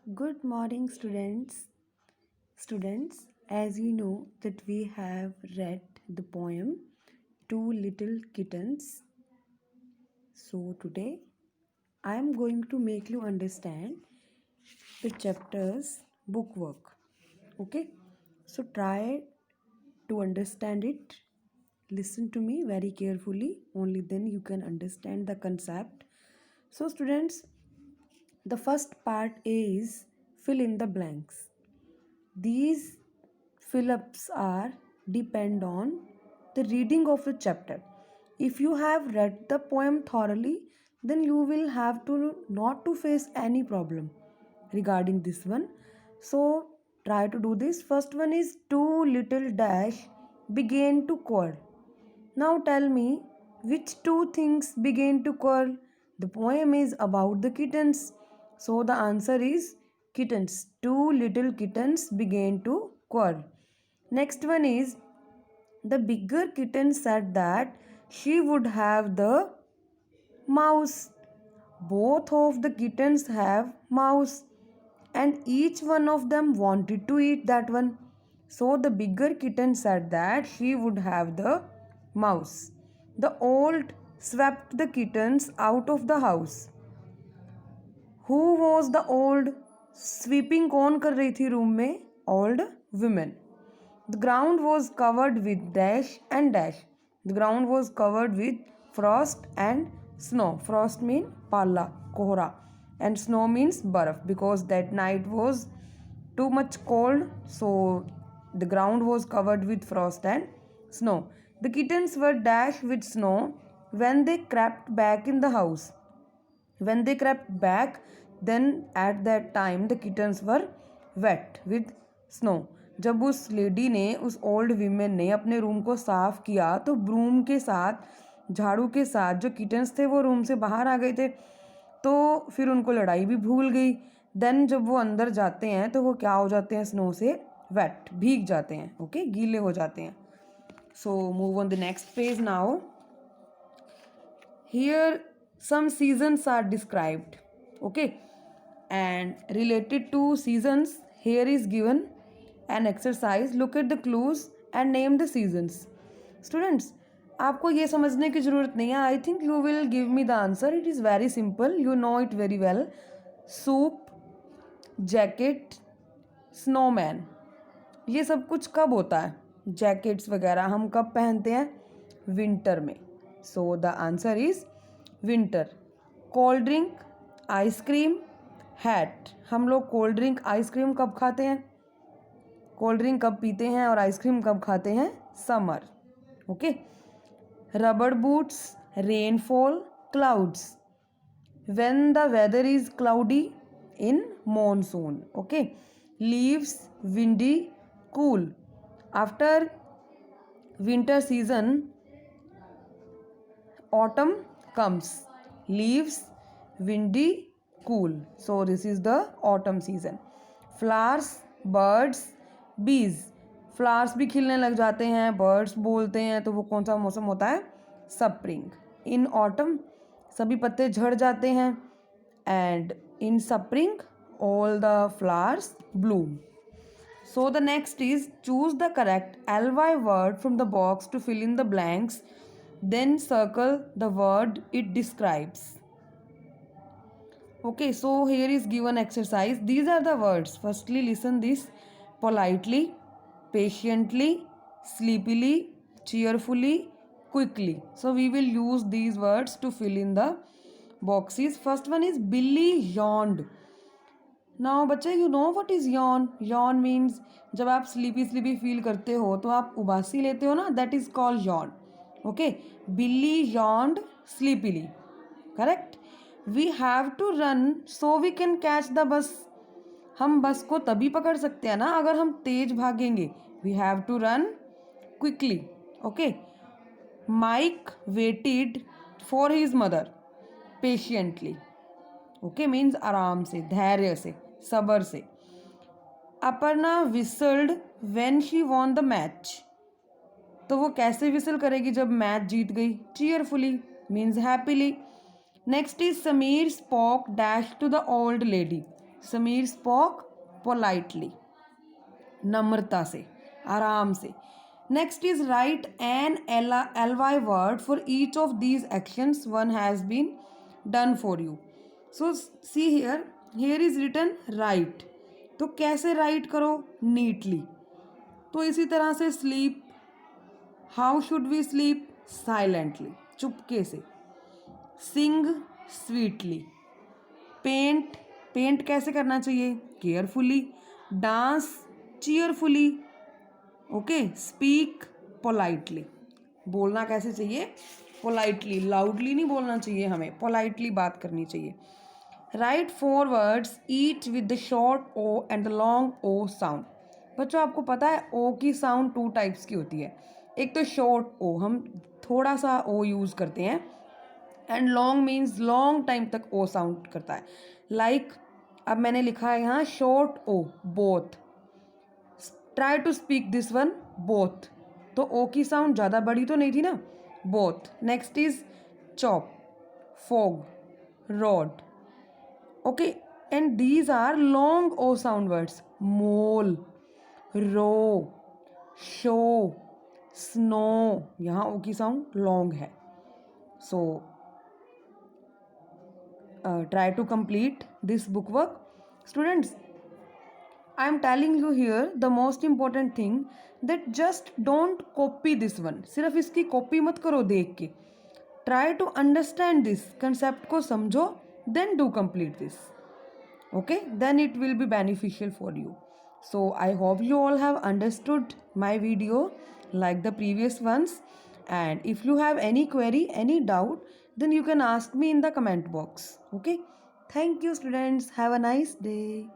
Good morning, students. Students, as you know that we have read the poem Two Little Kittens. So today I am going to make you understand the chapter's bookwork. Okay? So try to understand it. Listen to me very carefully. Only then you can understand the concept. So students, the first part is fill in the blanks. These fill-ups are depend on the reading of the chapter. If you have read the poem thoroughly, then you will have to not to face any problem regarding this one. So try to do this. First one is two little dash began to quarrel. Now tell me which two things began to quarrel. The poem is about the kittens. So the answer is kittens. Two little kittens began to quarrel. Next one is the bigger kitten said that she would have the mouse. Both of the kittens have mouse and each one of them wanted to eat that one. So the bigger kitten said that she would have the mouse. The old swept the kittens out of the house. Who was the old? Sweeping कौन कर रही थी room में? Old women. The ground was covered with dash and dash. The ground was covered with frost and snow. Frost means palla, kohra, and snow means barf because that night was too much cold. So the ground was covered with frost and snow. The kittens were dashed with snow when they crept back in the house. When they crept back, then at that time the kittens were wet with snow. जब उस lady ने उस old women ने अपने room को साफ किया तो ब्रूम के साथ झाड़ू के साथ जो किटन्स थे वो रूम से बाहर आ गए थे, तो फिर उनको लड़ाई भी भूल गई. देन जब वो अंदर जाते हैं तो वो क्या हो जाते हैं? स्नो से वेट, भीग जाते हैं. ओके, गीले हो जाते हैं. So move on the next page now. Here some seasons are described. Okay, and related to seasons, here is given an exercise. Look at the clues and name the seasons. Students, आपको ये समझने की ज़रूरत नहीं है. I think you will give me the answer. It is very simple, you know it very well. Soup, jacket, snowman, ये सब कुछ कब होता है? जैकेट्स वगैरह हम कब पहनते हैं? विंटर में. So the answer is winter. Cold drink, ice cream, hat. हम लोग कोल्ड ड्रिंक आइसक्रीम कब खाते हैं? कोल्ड ड्रिंक कब पीते हैं और आइसक्रीम कब खाते हैं? समर. ओके. रबड़ boots, rainfall, clouds. when the weather is cloudy in monsoon. Okay. Leaves, windy, cool. After winter season, autumn comes. Leaves, windy, cool. So this is the autumn season. Flowers, birds, bees. Flowers भी खिलने लग जाते हैं, birds बोलते हैं, तो वो कौन सा मौसम होता है? स्प्रिंग. इन ऑटम सभी पत्ते झड़ जाते हैं. And in spring all the flowers Bloom. So the next is choose the correct ly word from the box to fill in the blanks. Then circle the word it describes. Okay, so here is given exercise. These are the words. Firstly, listen this: politely, patiently, sleepily, cheerfully, quickly. So we will use these words to fill in the boxes. First one is Billy yawned. Now बच्चे, you know what is yawn. Yawn means जब आप sleepy sleepy feel करते हो तो आप उबासी लेते हो ना, that is called yawn. Okay. Billy yawned sleepily. Correct. We have to run so we can catch the bus. हम बस को तभी पकड़ सकते हैं ना अगर हम तेज भागेंगे. We have to run quickly. Okay. Mike waited for his mother patiently. Okay, means आराम से, धैर्य से, सब्र से. Aparna whistled when she won the match. तो वो कैसे विसल करेगी जब मैच जीत गई? Cheerfully, means happily. Next is Sameer spoke dash to the old lady. Sameer spoke politely, नम्रता से, आराम से. Next is write an ly word for each of these actions one has been done for you. So see here is written right. तो कैसे write करो? Neatly. तो इसी तरह से sleep, how should we sleep? Silently, चुपके से. Sing sweetly. Paint, paint कैसे करना चाहिए? Carefully. Dance cheerfully. Okay. Speak politely. बोलना कैसे चाहिए? पोलाइटली, लाउडली नहीं बोलना चाहिए हमें, पोलाइटली बात करनी चाहिए. Write 4 words each with the short O and the long O sound. बच्चों आपको पता है ओ की साउंड 2 टाइप्स की होती है. एक तो शॉर्ट ओ, हम थोड़ा सा ओ यूज़ करते हैं, and long means long time तक ओ साउंड करता है. लाइक अब मैंने लिखा है यहाँ short O, both. Try to speak this one, both. तो ओ की साउंड ज़्यादा बड़ी तो नहीं थी ना, both. Next is chop, fog, rod. Okay, and these are long O sound words. Mole, row, show, snow. यहाँ ओ की साउंड लॉन्ग है. सो try to complete this book work. Students, I am telling you here the most important thing that just don't copy this one. सिर्फ इसकी copy मत करो देख के. Try to understand this concept को समझो, then do complete this. Okay, then it will be beneficial for you. So I hope you all have understood my video like the previous ones. And if you have any query, any doubt, then you can ask me in the comment box. Okay, thank you students, have a nice day.